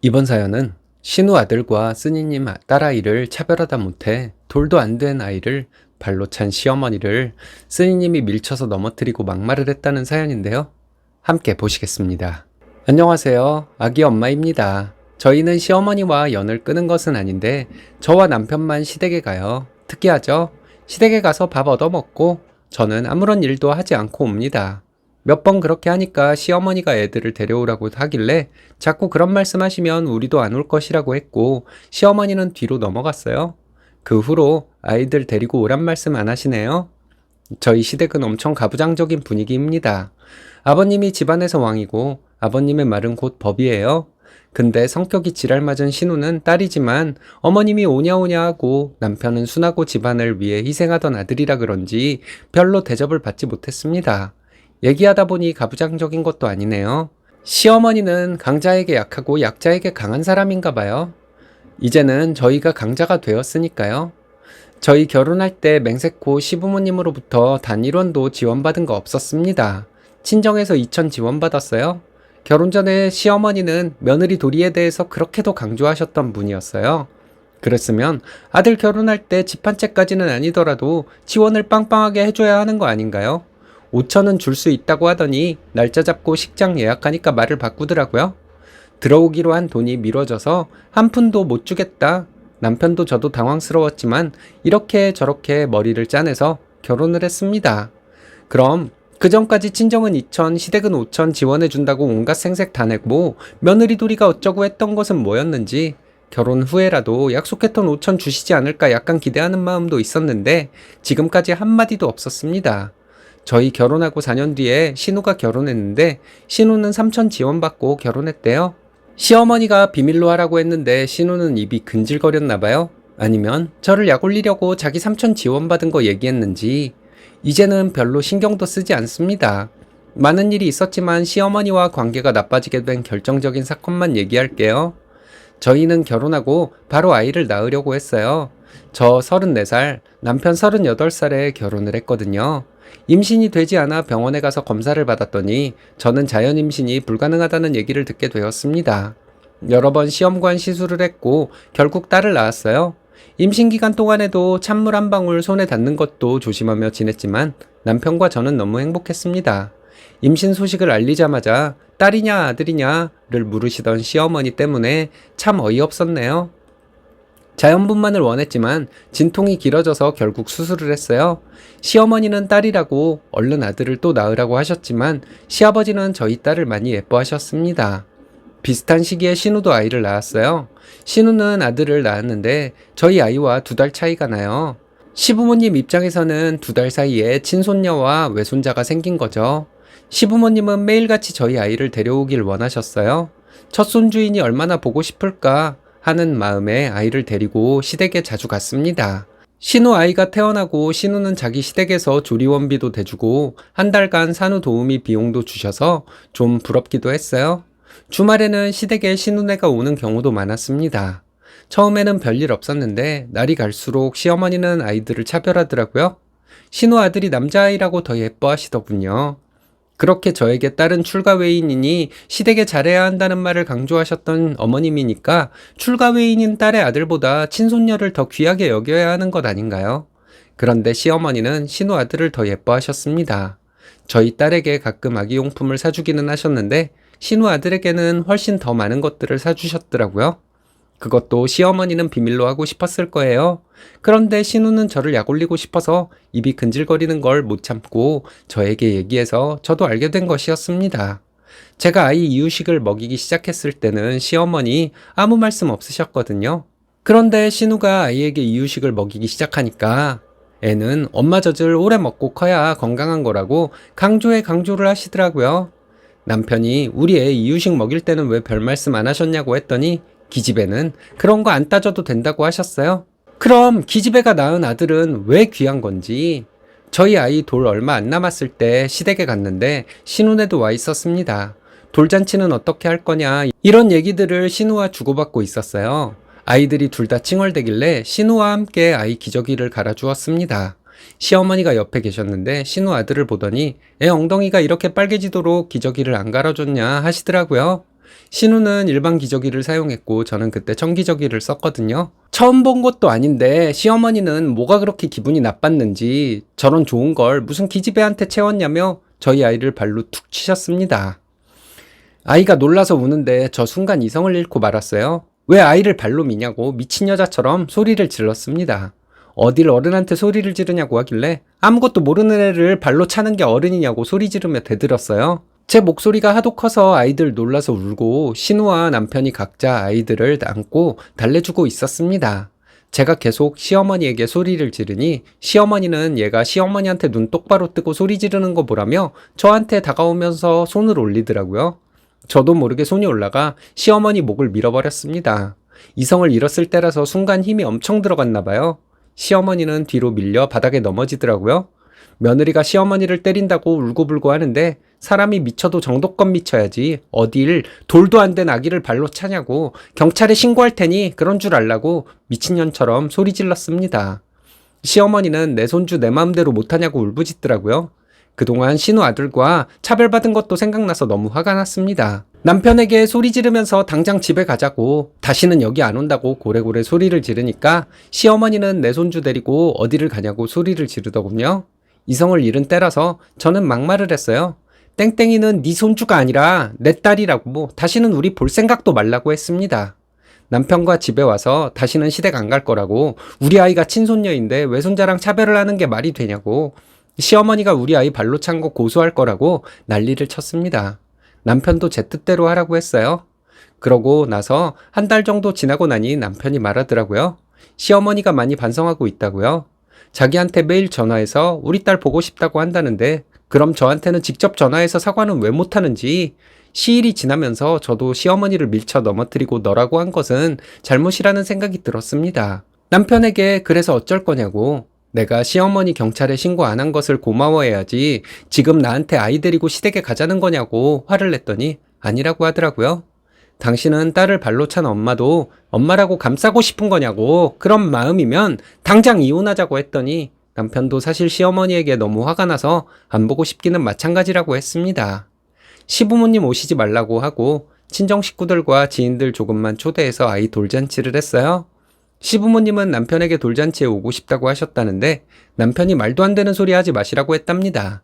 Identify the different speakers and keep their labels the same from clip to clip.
Speaker 1: 이번 사연은 신우 아들과 쓰니님 딸아이를 차별하다 못해 돌도 안 된 아이를 발로 찬 시어머니를 쓰니님이 밀쳐서 넘어뜨리고 막말을 했다는 사연인데요. 함께 보시겠습니다. 안녕하세요. 아기 엄마입니다. 저희는 시어머니와 연을 끊은 것은 아닌데 저와 남편만 시댁에 가요. 특이하죠? 시댁에 가서 밥 얻어먹고 저는 아무런 일도 하지 않고 옵니다. 몇 번 그렇게 하니까 시어머니가 애들을 데려오라고 하길래 자꾸 그런 말씀하시면 우리도 안 올 것이라고 했고 시어머니는 뒤로 넘어갔어요. 그 후로 아이들 데리고 오란 말씀 안 하시네요. 저희 시댁은 엄청 가부장적인 분위기입니다. 아버님이 집안에서 왕이고 아버님의 말은 곧 법이에요. 근데 성격이 지랄맞은 신우는 딸이지만 어머님이 오냐오냐 하고 남편은 순하고 집안을 위해 희생하던 아들이라 그런지 별로 대접을 받지 못했습니다. 얘기하다 보니 가부장적인 것도 아니네요. 시어머니는 강자에게 약하고 약자에게 강한 사람인가 봐요. 이제는 저희가 강자가 되었으니까요. 저희 결혼할 때 맹세코 시부모님으로부터 단 1원도 지원받은 거 없었습니다. 친정에서 2천 지원받았어요. 결혼 전에 시어머니는 며느리 도리에 대해서 그렇게도 강조하셨던 분이었어요. 그랬으면 아들 결혼할 때 집 한 채까지는 아니더라도 지원을 빵빵하게 해줘야 하는 거 아닌가요? 5천은 줄 수 있다고 하더니 날짜 잡고 식장 예약하니까 말을 바꾸더라고요. 들어오기로 한 돈이 미뤄져서 한 푼도 못 주겠다. 남편도 저도 당황스러웠지만 이렇게 저렇게 머리를 짜내서 결혼을 했습니다. 그럼 그 전까지 친정은 2천, 시댁은 5천 지원해준다고 온갖 생색 다 내고 며느리 도리가 어쩌고 했던 것은 뭐였는지 결혼 후에라도 약속했던 5천 주시지 않을까 약간 기대하는 마음도 있었는데 지금까지 한마디도 없었습니다. 저희 결혼하고 4년 뒤에 신우가 결혼했는데 신우는 3천 지원받고 결혼했대요. 시어머니가 비밀로 하라고 했는데 신우는 입이 근질거렸나봐요. 아니면 저를 약 올리려고 자기 3천 지원받은 거 얘기했는지 이제는 별로 신경도 쓰지 않습니다. 많은 일이 있었지만 시어머니와 관계가 나빠지게 된 결정적인 사건만 얘기할게요. 저희는 결혼하고 바로 아이를 낳으려고 했어요. 저 34살, 남편 38살에 결혼을 했거든요. 임신이 되지 않아 병원에 가서 검사를 받았더니 저는 자연 임신이 불가능하다는 얘기를 듣게 되었습니다. 여러 번 시험관 시술을 했고 결국 딸을 낳았어요. 임신 기간 동안에도 찬물 한 방울 손에 닿는 것도 조심하며 지냈지만 남편과 저는 너무 행복했습니다. 임신 소식을 알리자마자 딸이냐 아들이냐를 물으시던 시어머니 때문에 참 어이없었네요. 자연분만을 원했지만 진통이 길어져서 결국 수술을 했어요. 시어머니는 딸이라고 얼른 아들을 또 낳으라고 하셨지만 시아버지는 저희 딸을 많이 예뻐하셨습니다. 비슷한 시기에 신우도 아이를 낳았어요. 신우는 아들을 낳았는데 저희 아이와 2달 차이가 나요. 시부모님 입장에서는 2달 사이에 친손녀와 외손자가 생긴 거죠. 시부모님은 매일같이 저희 아이를 데려오길 원하셨어요. 첫 손주인이 얼마나 보고 싶을까 하는 마음에 아이를 데리고 시댁에 자주 갔습니다. 신우 아이가 태어나고 신우는 자기 시댁에서 조리원비도 대주고 한 달간 산후 도우미 비용도 주셔서 좀 부럽기도 했어요. 주말에는 시댁에 신우네가 오는 경우도 많았습니다. 처음에는 별일 없었는데 날이 갈수록 시어머니는 아이들을 차별하더라고요. 신우 아들이 남자아이라고 더 예뻐하시더군요. 그렇게 저에게 딸은 출가 외인이니 시댁에 잘해야 한다는 말을 강조하셨던 어머님이니까 출가 외인인 딸의 아들보다 친손녀를 더 귀하게 여겨야 하는 것 아닌가요? 그런데 시어머니는 신우 아들을 더 예뻐하셨습니다. 저희 딸에게 가끔 아기용품을 사주기는 하셨는데 신우 아들에게는 훨씬 더 많은 것들을 사주셨더라고요. 그것도 시어머니는 비밀로 하고 싶었을 거예요. 그런데 신우는 저를 약올리고 싶어서 입이 근질거리는 걸 못 참고 저에게 얘기해서 저도 알게 된 것이었습니다. 제가 아이 이유식을 먹이기 시작했을 때는 시어머니 아무 말씀 없으셨거든요. 그런데 신우가 아이에게 이유식을 먹이기 시작하니까 애는 엄마 젖을 오래 먹고 커야 건강한 거라고 강조를 하시더라고요. 남편이 우리 애 이유식 먹일 때는 왜 별 말씀 안 하셨냐고 했더니 기집애는 그런 거 안 따져도 된다고 하셨어요. 그럼 기집애가 낳은 아들은 왜 귀한 건지 저희 아이 돌 얼마 안 남았을 때 시댁에 갔는데 신우네도 와 있었습니다. 돌잔치는 어떻게 할 거냐 이런 얘기들을 신우와 주고받고 있었어요. 아이들이 둘 다 칭얼대길래 신우와 함께 아이 기저귀를 갈아주었습니다. 시어머니가 옆에 계셨는데 신우 아들을 보더니 애 엉덩이가 이렇게 빨개지도록 기저귀를 안 갈아줬냐 하시더라고요. 신우는 일반 기저귀를 사용했고 저는 그때 청기저귀를 썼거든요. 처음 본 것도 아닌데 시어머니는 뭐가 그렇게 기분이 나빴는지 저런 좋은 걸 무슨 기집애한테 채웠냐며 저희 아이를 발로 툭 치셨습니다. 아이가 놀라서 우는데 저 순간 이성을 잃고 말았어요. 왜 아이를 발로 미냐고 미친 여자처럼 소리를 질렀습니다. 어딜 어른한테 소리를 지르냐고 하길래 아무것도 모르는 애를 발로 차는 게 어른이냐고 소리 지르며 대들었어요. 제 목소리가 하도 커서 아이들 놀라서 울고 신우와 남편이 각자 아이들을 안고 달래주고 있었습니다. 제가 계속 시어머니에게 소리를 지르니 시어머니는 얘가 시어머니한테 눈 똑바로 뜨고 소리 지르는 거 보라며 저한테 다가오면서 손을 올리더라고요. 저도 모르게 손이 올라가 시어머니 목을 밀어버렸습니다. 이성을 잃었을 때라서 순간 힘이 엄청 들어갔나 봐요. 시어머니는 뒤로 밀려 바닥에 넘어지더라고요. 며느리가 시어머니를 때린다고 울고불고 하는데 사람이 미쳐도 정도껏 미쳐야지 어딜 돌도 안 된 아기를 발로 차냐고 경찰에 신고할 테니 그런 줄 알라고 미친년처럼 소리 질렀습니다. 시어머니는 내 손주 내 마음대로 못하냐고 울부짖더라고요. 그동안 신우 아들과 차별받은 것도 생각나서 너무 화가 났습니다. 남편에게 소리 지르면서 당장 집에 가자고 다시는 여기 안 온다고 고래고래 소리를 지르니까 시어머니는 내 손주 데리고 어디를 가냐고 소리를 지르더군요. 이성을 잃은 때라서 저는 막말을 했어요. 땡땡이는 네 손주가 아니라 내 딸이라고 다시는 우리 볼 생각도 말라고 했습니다. 남편과 집에 와서 다시는 시댁 안 갈 거라고 우리 아이가 친손녀인데 외손자랑 차별을 하는 게 말이 되냐고 시어머니가 우리 아이 발로 찬 거 고소할 거라고 난리를 쳤습니다. 남편도 제 뜻대로 하라고 했어요. 그러고 나서 한 달 정도 지나고 나니 남편이 말하더라고요. 시어머니가 많이 반성하고 있다고요. 자기한테 매일 전화해서 우리 딸 보고 싶다고 한다는데 그럼 저한테는 직접 전화해서 사과는 왜 못하는지 시일이 지나면서 저도 시어머니를 밀쳐 넘어뜨리고 너라고 한 것은 잘못이라는 생각이 들었습니다. 남편에게 그래서 어쩔 거냐고 내가 시어머니 경찰에 신고 안 한 것을 고마워해야지 지금 나한테 아이 데리고 시댁에 가자는 거냐고 화를 냈더니 아니라고 하더라고요. 당신은 딸을 발로 찬 엄마도 엄마라고 감싸고 싶은 거냐고 그런 마음이면 당장 이혼하자고 했더니 남편도 사실 시어머니에게 너무 화가 나서 안 보고 싶기는 마찬가지라고 했습니다. 시부모님 오시지 말라고 하고 친정 식구들과 지인들 조금만 초대해서 아이 돌잔치를 했어요. 시부모님은 남편에게 돌잔치에 오고 싶다고 하셨다는데 남편이 말도 안 되는 소리 하지 마시라고 했답니다.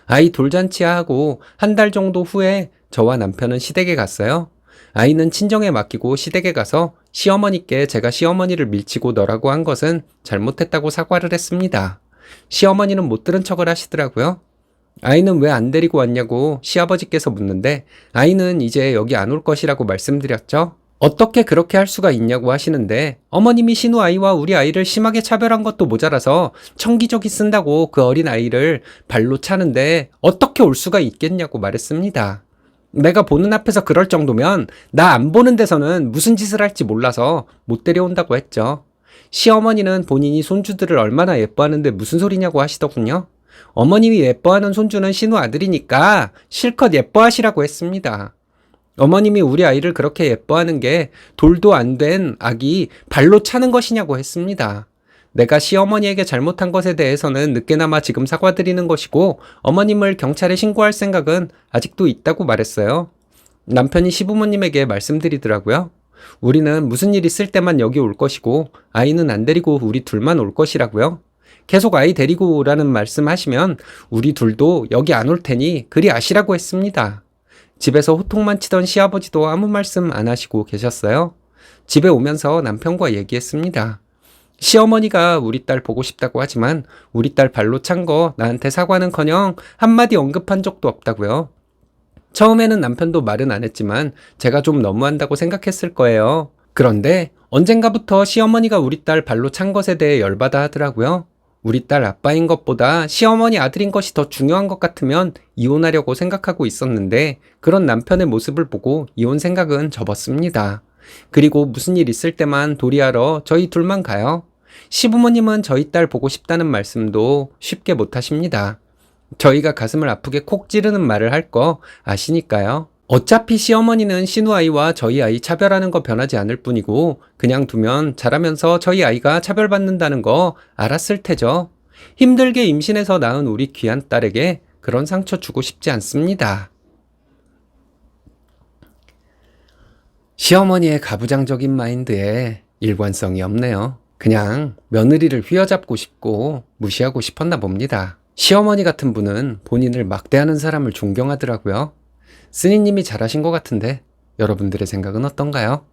Speaker 1: 아이 돌잔치 하고 한 달 정도 후에 저와 남편은 시댁에 갔어요. 아이는 친정에 맡기고 시댁에 가서 시어머니께 제가 시어머니를 밀치고 너라고 한 것은 잘못했다고 사과를 했습니다. 시어머니는 못 들은 척을 하시더라고요. 아이는 왜 안 데리고 왔냐고 시아버지께서 묻는데 아이는 이제 여기 안 올 것이라고 말씀드렸죠. 어떻게 그렇게 할 수가 있냐고 하시는데 어머님이 신우 아이와 우리 아이를 심하게 차별한 것도 모자라서 청기저귀 쓴다고 그 어린 아이를 발로 차는데 어떻게 올 수가 있겠냐고 말했습니다. 내가 보는 앞에서 그럴 정도면 나 안 보는 데서는 무슨 짓을 할지 몰라서 못 데려온다고 했죠. 시어머니는 본인이 손주들을 얼마나 예뻐하는데 무슨 소리냐고 하시더군요. 어머님이 예뻐하는 손주는 신우 아들이니까 실컷 예뻐하시라고 했습니다. 어머님이 우리 아이를 그렇게 예뻐하는 게 돌도 안 된 아기 발로 차는 것이냐고 했습니다. 내가 시어머니에게 잘못한 것에 대해서는 늦게나마 지금 사과드리는 것이고 어머님을 경찰에 신고할 생각은 아직도 있다고 말했어요. 남편이 시부모님에게 말씀드리더라고요. 우리는 무슨 일 있을 때만 여기 올 것이고 아이는 안 데리고 우리 둘만 올 것이라고요. 계속 아이 데리고 오라는 말씀하시면 우리 둘도 여기 안 올 테니 그리 아시라고 했습니다. 집에서 호통만 치던 시아버지도 아무 말씀 안 하시고 계셨어요. 집에 오면서 남편과 얘기했습니다. 시어머니가 우리 딸 보고 싶다고 하지만 우리 딸 발로 찬 거 나한테 사과는커녕 한마디 언급한 적도 없다고요. 처음에는 남편도 말은 안 했지만 제가 좀 너무한다고 생각했을 거예요. 그런데 언젠가부터 시어머니가 우리 딸 발로 찬 것에 대해 열받아 하더라고요. 우리 딸 아빠인 것보다 시어머니 아들인 것이 더 중요한 것 같으면 이혼하려고 생각하고 있었는데 그런 남편의 모습을 보고 이혼 생각은 접었습니다. 그리고 무슨 일 있을 때만 도리하러 저희 둘만 가요. 시부모님은 저희 딸 보고 싶다는 말씀도 쉽게 못 하십니다. 저희가 가슴을 아프게 콕 찌르는 말을 할 거 아시니까요. 어차피 시어머니는 신우 아이와 저희 아이 차별하는 거 변하지 않을 뿐이고 그냥 두면 자라면서 저희 아이가 차별받는다는 거 알았을 테죠. 힘들게 임신해서 낳은 우리 귀한 딸에게 그런 상처 주고 싶지 않습니다. 시어머니의 가부장적인 마인드에 일관성이 없네요. 그냥 며느리를 휘어잡고 싶고 무시하고 싶었나 봅니다. 시어머니 같은 분은 본인을 막대하는 사람을 존경하더라고요. 스니님이 잘하신 것 같은데 여러분들의 생각은 어떤가요?